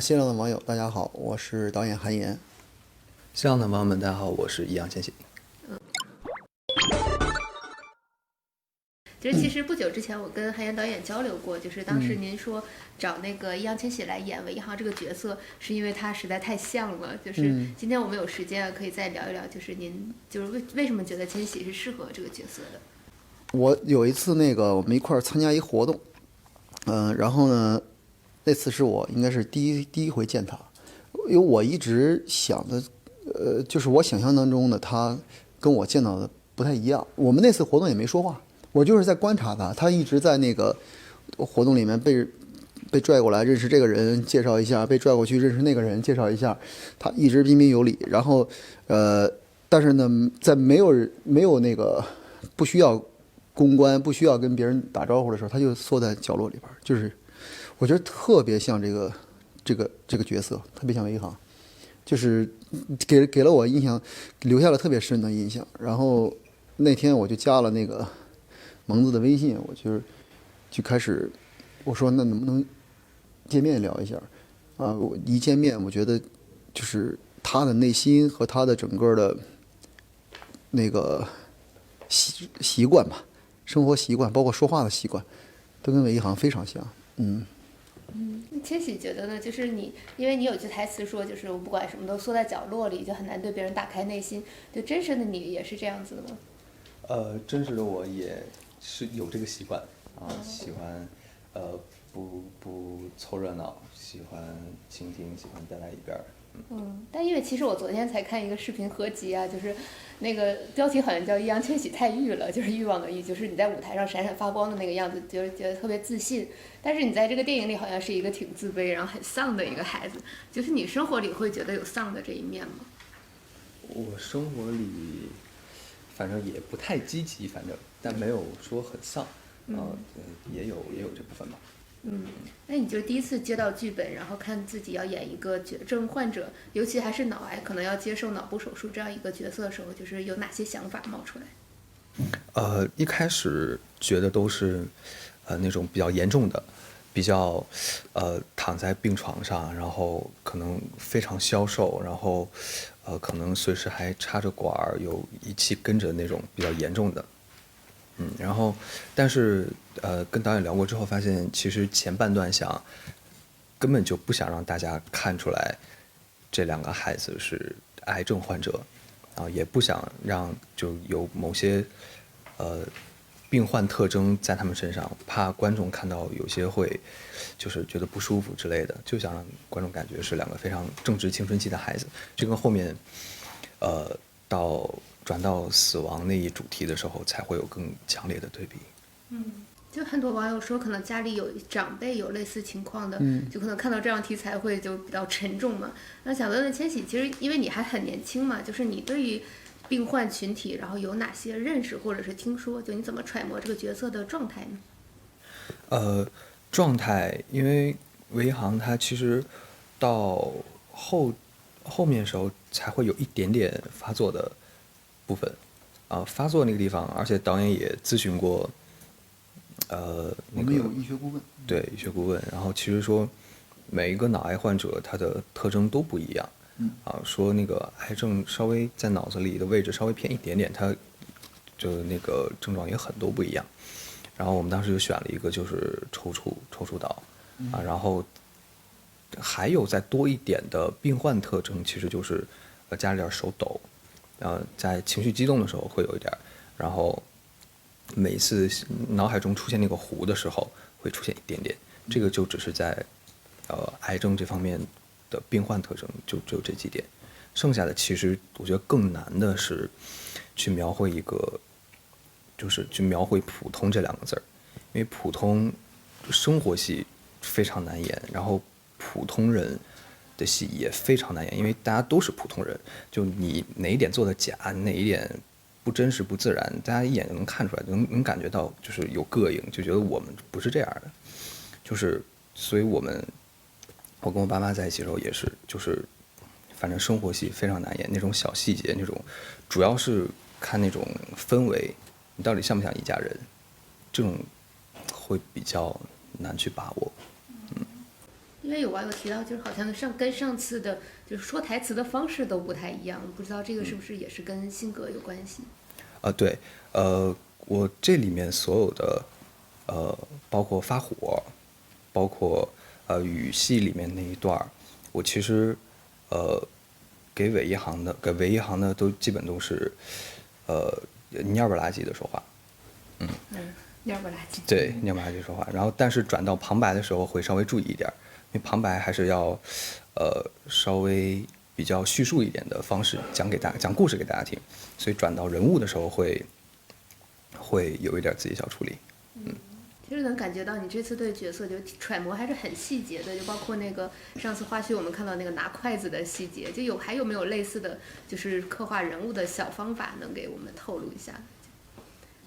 线上的网友大家好，我是导演韩岩。线上的网友们，大家好，我是易烊千玺。就是其实不久之前我跟韩岩导演交流过，就是当时您说找那个易烊千玺来演韦一航这个角色，是因为他实在太像了。就是今天我们有时间可以再聊一聊，就是您就是为什么觉得千玺是适合这个角色的？我有一次我们一块儿参加一活动，然后呢，那次是我应该是第一回见他，因为我一直想的，就是我想象当中的他跟我见到的不太一样。我们那次活动也没说话，我就是在观察他，他一直在那个活动里面被拽过来认识这个人，介绍一下；被拽过去认识那个人，介绍一下。他一直彬彬有礼，然后但是呢，在没有那个不需要公关、不需要跟别人打招呼的时候，他就缩在角落里边，就是我觉得特别像这个角色，特别像韦一航，就是给了我印象，留下了特别深的印象。然后那天我就加了那个蒙子的微信，就开始我说那能不能见面聊一下啊？我一见面，我觉得就是他的内心和他的整个的那个习惯吧，生活习惯，包括说话的习惯，都跟韦一航非常像。千玺觉得呢，就是你，因为你有句台词说，就是我不管什么都缩在角落里，就很难对别人打开内心。就真实的你也是这样子的吗？真实的我也是有这个习惯啊，喜欢不凑热闹，喜欢倾听，喜欢待在一边儿。但因为其实我昨天才看一个视频合集啊，就是那个标题好像叫《易烊千玺太欲了》，就是欲望的欲，就是你在舞台上闪闪发光的那个样子，就是觉得特别自信。但是你在这个电影里好像是一个挺自卑，然后很丧的一个孩子。就是你生活里会觉得有丧的这一面吗？我生活里反正也不太积极，但没有说很丧，也有这部分吧。那你就第一次接到剧本，然后看自己要演一个绝症患者，尤其还是脑癌，可能要接受脑部手术这样一个角色的时候，就是有哪些想法冒出来？一开始觉得都是那种比较严重的，比较躺在病床上，然后可能非常消瘦，然后可能随时还插着管儿，有仪器跟着那种比较严重的。然后但是跟导演聊过之后发现，其实前半段根本就不想让大家看出来这两个孩子是癌症患者，然后也不想让就有某些病患特征在他们身上，怕观众看到有些会就是觉得不舒服之类的，就想让观众感觉是两个非常正值青春期的孩子。这跟后面转到死亡那一主题的时候，才会有更强烈的对比。就很多网友说，可能家里有长辈有类似情况的，就可能看到这样题材会就比较沉重嘛。那想问问千玺，其实因为你还很年轻嘛，就是你对于病患群体，然后有哪些认识或者是听说？就你怎么揣摩这个角色的状态呢？状态，因为韦一航他其实到后面的时候才会有一点点发作的部分，发作那个地方，而且导演也咨询过，我们有医学顾问，对医学顾问，然后其实说每一个脑癌患者他的特征都不一样，说那个癌症稍微在脑子里的位置稍微偏一点点，他就那个症状也很多不一样。然后我们当时就选了一个就是抽搐岛，然后还有再多一点的病患特征，其实就是加了点手抖，在情绪激动的时候会有一点，然后每一次脑海中出现那个糊的时候会出现一点点，这个就只是在癌症这方面的病患特征，就只有这几点，剩下的其实我觉得更难的是去描绘就是去描绘普通这两个字儿，因为普通生活戏非常难演，然后普通人的戏也非常难演，因为大家都是普通人，就你哪一点做的假，哪一点不真实不自然，大家一眼就能看出来，能感觉到就是有膈应，就觉得我们不是这样的，就是所以我跟我爸妈在一起的时候也是，就是反正生活戏非常难演，那种小细节，那种主要是看那种氛围，你到底像不像一家人，这种会比较难去把握。因为有网友提到，就是好像跟上次的，就是说台词的方式都不太一样，不知道这个是不是也是跟性格有关系？对，我这里面所有的包括发火，包括语系里面那一段儿，我其实给韦一航的都基本都是蔫不拉几的说话，蔫不拉几。对，蔫不拉几说话，然后但是转到旁白的时候会稍微注意一点儿，因为旁白还是要稍微比较叙述一点的方式讲故事给大家听，所以转到人物的时候会有一点自己小处理。其实能感觉到你这次对角色就揣摩还是很细节的，就包括那个上次花絮我们看到那个拿筷子的细节，还有没有类似的就是刻画人物的小方法能给我们透露一下？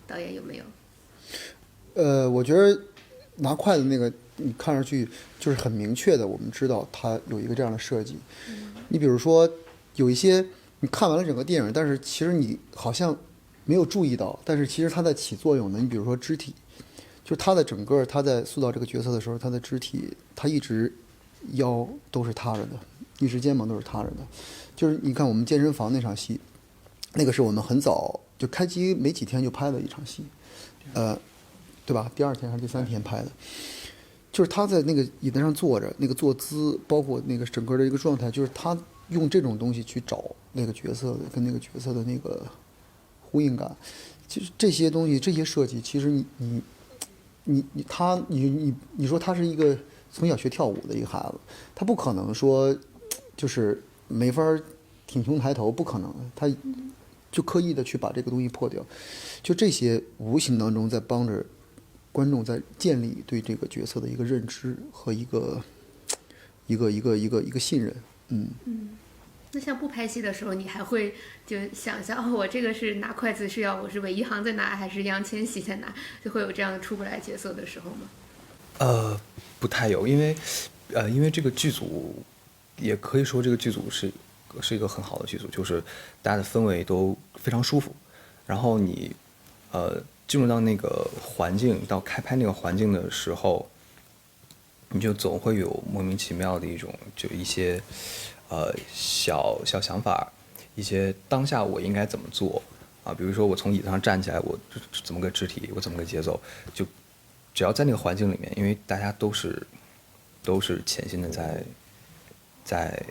导演有没有？我觉得拿筷子那个，你看上去就是很明确的，我们知道它有一个这样的设计。你比如说，有一些你看完了整个电影，但是其实你好像没有注意到，但是其实它在起作用的。你比如说肢体，就是他的整个他在塑造这个角色的时候，他的肢体，他一直腰都是塌着的，一直肩膀都是塌着的。就是你看我们健身房那场戏，那个是我们很早就开机没几天就拍的一场戏，对吧？第2天还是第3天拍的，就是他在那个椅子上坐着，那个坐姿，包括那个整个的一个状态，就是他用这种东西去找那个角色的跟那个角色的那个呼应感。其实这些东西，这些设计，其实你说他是一个从小学跳舞的一个孩子，他不可能说就是没法挺胸抬头，不可能，他就刻意的去把这个东西破掉，就这些无形当中在帮着观众在建立对这个角色的一个认知和一个信任。那像不拍戏的时候，你还会就想象我这个是拿筷子我是韦一航在拿还是易烊千玺在拿，就会有这样出不来角色的时候吗？不太有，因为这个剧组也可以说这个剧组是一个很好的剧组，就是大家的氛围都非常舒服，然后你进入到那个环境，到开拍那个环境的时候，你就总会有莫名其妙的一些小想法，一些当下我应该怎么做啊？比如说我从椅子上站起来，我怎么个肢体，我怎么个节奏，就只要在那个环境里面，因为大家都是潜心的在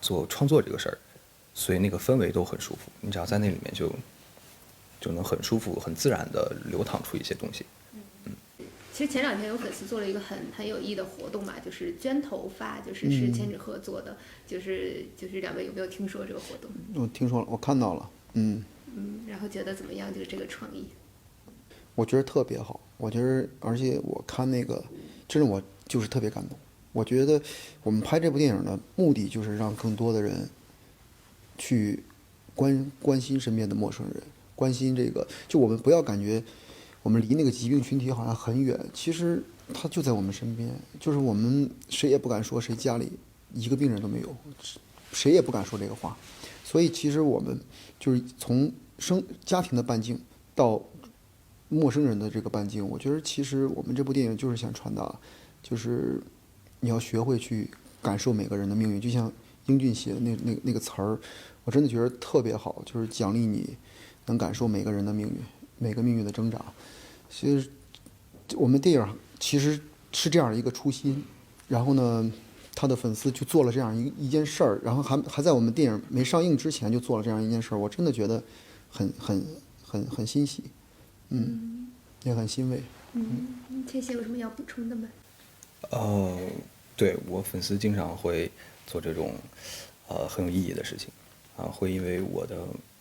做创作这个事儿，所以那个氛围都很舒服。你只要在那里面就能很舒服、很自然的流淌出一些东西。其实前2天有粉丝做了一个很有意义的活动嘛，就是捐头发，是千纸鹤做的，就是2位有没有听说这个活动？我听说了，我看到了，然后觉得怎么样？就是这个创意，我觉得特别好，我觉得，而且我看那个，真的我就是特别感动。我觉得我们拍这部电影的目的就是让更多的人去关心身边的陌生人，关心这个，就我们不要感觉我们离那个疾病群体好像很远，其实它就在我们身边，就是我们谁也不敢说谁家里一个病人都没有，谁也不敢说这个话。所以其实我们就是从家庭的半径到陌生人的这个半径，我觉得其实我们这部电影就是想传达，就是你要学会去感受每个人的命运，就像英俊写的那个词儿，我真的觉得特别好，就是奖励你能感受每个人的命运，每个命运的挣扎。其实我们电影其实是这样一个初心，然后呢，他的粉丝就做了这样一件事儿，然后还在我们电影没上映之前就做了这样一件事儿，我真的觉得很欣喜，也很欣慰。千玺有什么要补充的吗？对，我粉丝经常会做这种很有意义的事情啊，会因为我的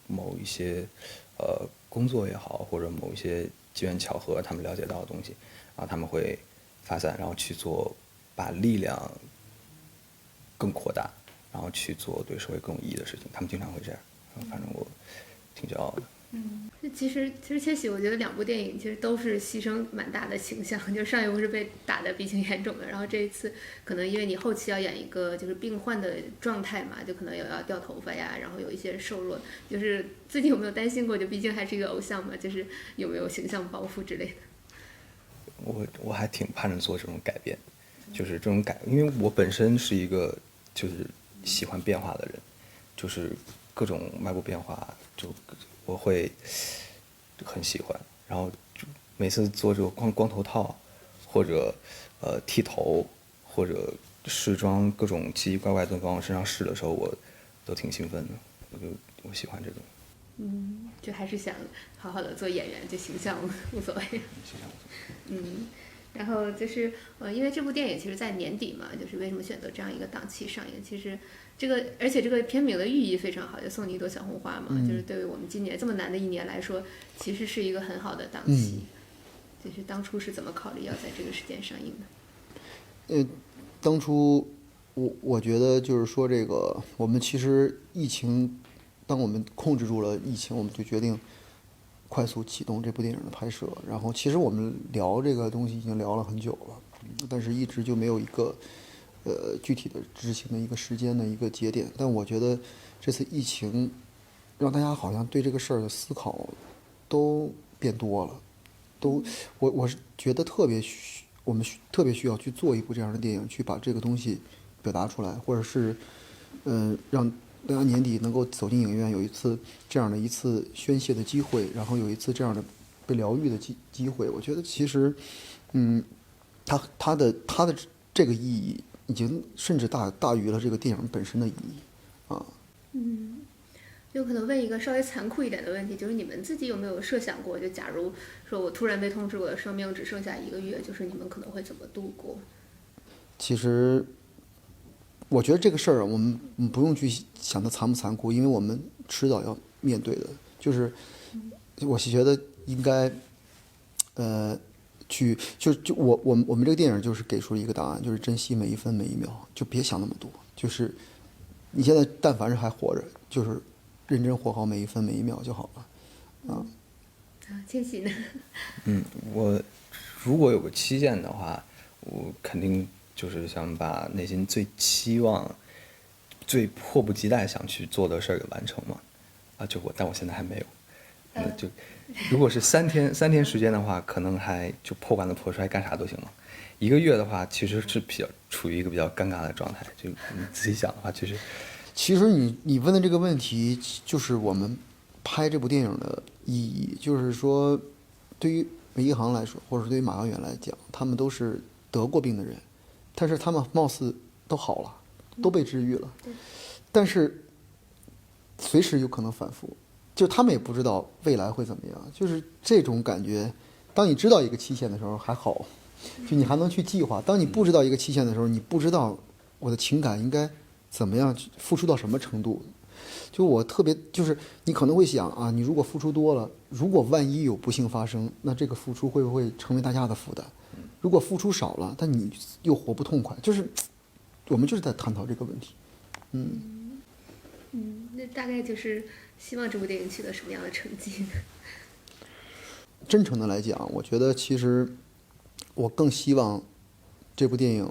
某一些工作也好，或者某一些机缘巧合，他们了解到的东西，然后他们会发散，然后去做，把力量更扩大，然后去做对社会更有意义的事情。他们经常会这样，反正我挺骄傲的。其实千玺，我觉得2部电影其实都是牺牲蛮大的形象，就上一部是被打得鼻青眼肿的，然后这一次可能因为你后期要演一个就是病患的状态嘛，就可能要掉头发呀，然后有一些瘦弱，就是最近有没有担心过？就毕竟还是一个偶像嘛，就是有没有形象包袱之类的？我还挺盼着做这种改变，就是这种因为我本身是一个就是喜欢变化的人，就是各种脉搏变化，就我会很喜欢。然后就每次做这个光头套，或者剃头，或者试妆，各种奇奇怪怪的东西往我身上试的时候，我都挺兴奋的。我喜欢这种。就还是想好好的做演员，就形象无所谓。然后就是因为这部电影其实在年底嘛，就是为什么选择这样一个档期上映？其实而且这个片名的寓意非常好，就送你一朵小红花嘛，就是对于我们今年这么难的一年来说，其实是一个很好的档期。就是当初是怎么考虑要在这个时间上映的？当初我觉得就是说这个，我们其实疫情，当我们控制住了疫情，我们就决定快速启动这部电影的拍摄。然后其实我们聊这个东西已经聊了很久了，但是一直就没有一个具体的执行的一个时间的一个节点。但我觉得这次疫情让大家好像对这个事儿的思考都变多了，我是觉得我们特别需要去做一部这样的电影，去把这个东西表达出来，或者是让大家年底能够走进影院，有一次这样的一次宣泄的机会，然后有一次这样的被疗愈的机会。我觉得其实它的这个意义已经甚至大于了这个电影本身的意义啊。有可能问一个稍微残酷一点的问题，就是你们自己有没有设想过，就假如说我突然被通知我的生命只剩下1个月，就是你们可能会怎么度过？其实我觉得这个事儿我们不用去想它残不残酷，因为我们迟早要面对的。就是我是觉得应该我们这个电影就是给出了一个答案，就是珍惜每一分每一秒，就别想那么多。就是你现在但凡是还活着，就是认真活好每一分每一秒就好了。千玺呢？我如果有个期限的话，我肯定就是想把内心最期望、最迫不及待想去做的事儿给完成嘛。但我现在还没有。如果是三天时间的话，可能还就破罐子破摔，干啥都行了。1个月的话，其实是处于一个比较尴尬的状态。就你仔细想的话，其实你问的这个问题，就是我们拍这部电影的意义。就是说，对于梅一航来说，或者是对于马耀远来讲，他们都是得过病的人，但是他们貌似都好了，都被治愈了，但是随时有可能反复。就他们也不知道未来会怎么样，就是这种感觉。当你知道一个期限的时候还好，就你还能去计划；当你不知道一个期限的时候，你不知道我的情感应该怎么样付出到什么程度。就我特别就是你可能会想啊，你如果付出多了，如果万一有不幸发生，那这个付出会不会成为大家的负担？如果付出少了，但你又活不痛快，就是我们就是在探讨这个问题。那大概就是希望这部电影取得什么样的成绩呢？真诚的来讲，我觉得其实我更希望这部电影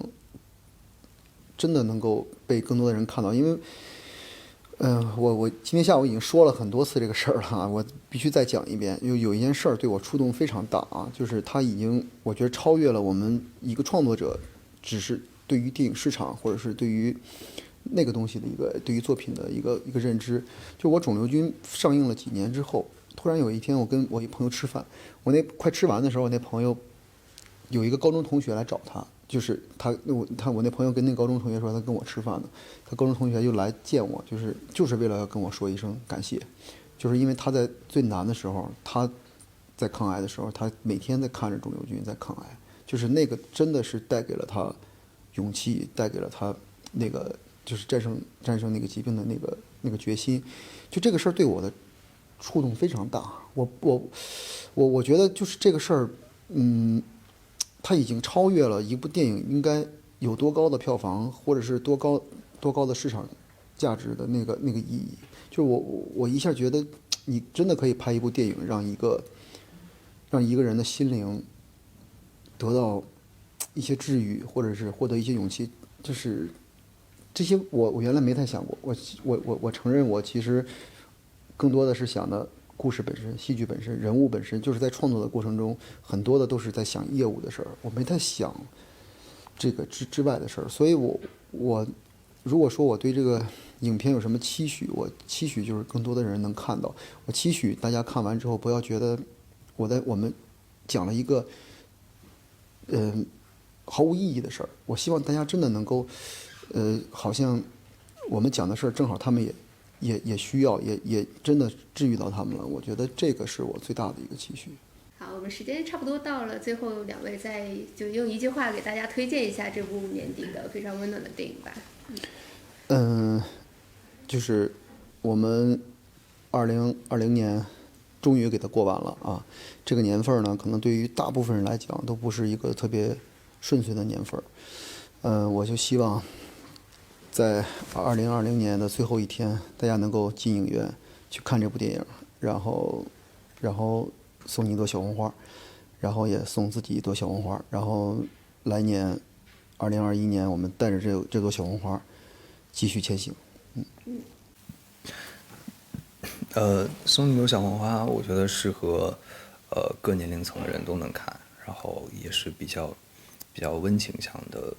真的能够被更多的人看到。因为我今天下午已经说了很多次这个事儿了，我必须再讲一遍。有一件事儿对我触动非常大啊，就是它已经我觉得超越了我们一个创作者只是对于电影市场或者是对于那个东西的对于作品的一个认知。就我肿瘤君上映了几年之后，突然有一天我跟我一朋友吃饭，我那快吃完的时候，我那朋友有一个高中同学来找他，就是我那朋友跟那高中同学说他跟我吃饭呢，他高中同学就来见我，就是为了要跟我说一声感谢。就是因为他在最难的时候，他在抗癌的时候，他每天在看着肿瘤君在抗癌，就是那个真的是带给了他勇气，带给了他那个就是战胜那个疾病的那个决心。就这个事儿对我的触动非常大。我觉得就是这个事儿，它已经超越了一部电影应该有多高的票房，或者是多高的市场价值的那个意义。就是我一下觉得，你真的可以拍一部电影，让一个人的心灵得到一些治愈，或者是获得一些勇气。就是这些我原来没太想过。我承认我其实更多的是想的故事本身、戏剧本身、人物本身，就是在创作的过程中，很多的都是在想业务的事儿，我没太想这个之外的事儿。所以我如果说我对这个影片有什么期许，我期许就是更多的人能看到，我期许大家看完之后不要觉得我们讲了一个毫无意义的事儿。我希望大家真的能够好像我们讲的事儿正好他们也需要，也真的治愈到他们了。我觉得这个是我最大的一个期许。好，我们时间差不多到了，最后2位再就用一句话给大家推荐一下这部年底的非常温暖的电影吧。就是我们2020年终于给它过完了啊。这个年份呢，可能对于大部分人来讲都不是一个特别顺遂的年份。我就希望在2020年的最后一天，大家能够进影院去看这部电影，然后送你一朵小红花，然后也送自己一朵小红花，然后来年2021年我们带着这朵小红花继续前行。送你一朵小红花，我觉得适合各年龄层的人都能看，然后也是比较温情向的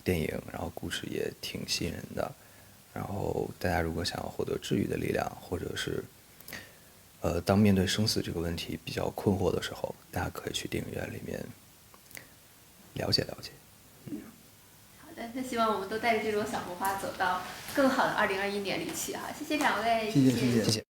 电影，然后故事也挺吸引人的。然后大家如果想要获得治愈的力量，或者是当面对生死这个问题比较困惑的时候，大家可以去电影院里面了解了解。好的，那希望我们都带着这朵小红花走到更好的2021年里去哈。谢谢2位，谢谢。